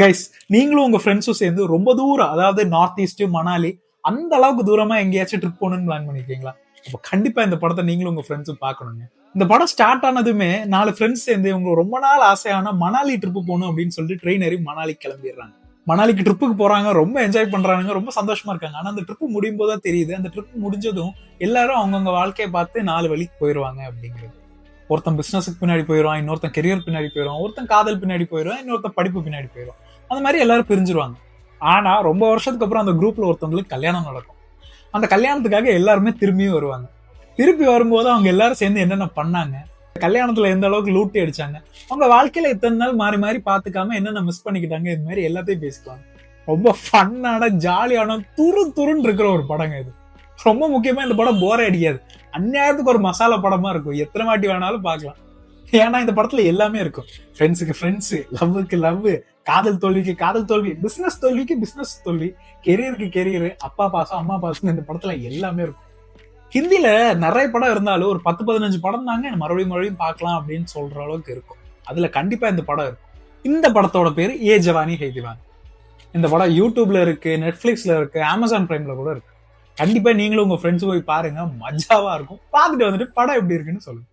Guys, நீங்களும் உங்க ஃப்ரெண்ட்ஸும் சேர்ந்து ரொம்ப தூரம், அதாவது நார்த் ஈஸ்ட் மணாலி அந்த அளவுக்கு தூரமா எங்கேயாச்சும் ட்ரிப் போகணும்னு பிளான் பண்ணிருக்கீங்களா? அப்ப கண்டிப்பா இந்த படத்தை நீங்களும் உங்க ஃப்ரெண்ட்ஸும் பார்க்கணுங்க. இந்த படம் ஸ்டார்ட் ஆனதுமே 4 ஃப்ரெண்ட்ஸ் சேர்ந்து இவங்க ரொம்ப நாள் ஆசையான மணாலி ட்ரிப் போகணும் அப்படின்னு சொல்லிட்டு ட்ரெயின் ஏறி மணாலி கிளம்பிடுறாங்க. மணாலிக்கு ட்ரிப்புக்கு போறாங்க, ரொம்ப என்ஜாய் பண்றாங்க, ரொம்ப சந்தோஷமா இருக்காங்க. ஆனா அந்த ட்ரிப் முடியும் போது தான் தெரியுது, அந்த ட்ரிப் முடிஞ்சதும் எல்லாரும் அவங்கவுங்க வாழ்க்கையை பார்த்து 4 வழிக்கு போயிருவாங்க அப்படிங்கிறது. ஒருத்தன் பிசினஸுக்கு பின்னாடி போயிடுவான், இன்னொருத்தன் கெரியர் பின்னாடி போயிடுவான், ஒருத்தன் காதல் பின்னாடி போயிடுவான், இன்னொருத்தன் படிப்பு பின்னாடி போயிடுவான். அந்த மாதிரி எல்லாரும் பிரிஞ்சிருவாங்க. ஆனா ரொம்ப வருஷத்துக்கு அப்புறம் அந்த குரூப்ல ஒருத்தவங்களுக்கு கல்யாணம் நடக்கும். அந்த கல்யாணத்துக்காக எல்லாருமே திரும்பியும் வருவாங்க. திருப்பி வரும்போது அவங்க எல்லாரும் சேர்ந்து என்னென்ன பண்ணாங்க, கல்யாணத்துல எந்த அளவுக்கு லூட்டி அடிச்சாங்க, அவங்க வாழ்க்கையில இத்தனை நாள் மாறி மாறி பாத்துக்காம என்னென்ன மிஸ் பண்ணிக்கிட்டாங்க, இது மாதிரி எல்லாத்தையும் பேசிக்குவாங்க. ரொம்ப ஃபன்னான, ஜாலியான, துரு துருன்னு இருக்கிற ஒரு படங்க இது. ரொம்ப முக்கியமா இந்த படம் போரே அடிக்காது. அந்நேரத்துக்கு ஒரு மசாலா படமா இருக்கும், எத்தனை வாட்டி வேணாலும் பார்க்கலாம். ஏன்னா இந்த படத்துல எல்லாமே இருக்கும். ஃப்ரெண்ட்ஸுக்கு ஃப்ரெண்ட்ஸ், லவ்வுக்கு லவ், காதல் தோல்விக்கு காதல் தோல்வி, பிசினஸ் தோல்விக்கு பிசினஸ் தோல்வி, கெரியருக்கு கெரியர், அப்பா பாசம் அம்மா பாசம், இந்த படத்துல எல்லாமே இருக்கும். ஹிந்தில நிறைய படம் இருந்தாலும் ஒரு 10-15 படம் தாங்க மறுபடியும் மறுபடியும் பார்க்கலாம் அப்படின்னு சொல்ற அளவுக்கு இருக்கும். அதுல கண்டிப்பா இந்த படம் இருக்கும். இந்த படத்தோட பேரு ஏ ஜவானி ஹே தீவானி. இந்த படம் யூடியூப்ல இருக்கு, நெட்ஃபிளிக்ஸ்ல இருக்கு, அமேசான் பிரைம்ல கூட இருக்கு. கண்டிப்பா நீங்களும் உங்க ஃப்ரெண்ட்ஸ் போய் பாருங்க, மஜாவா இருக்கும். பார்த்துட்டு வந்துட்டு படம் எப்படி இருக்குன்னு சொல்லுங்க.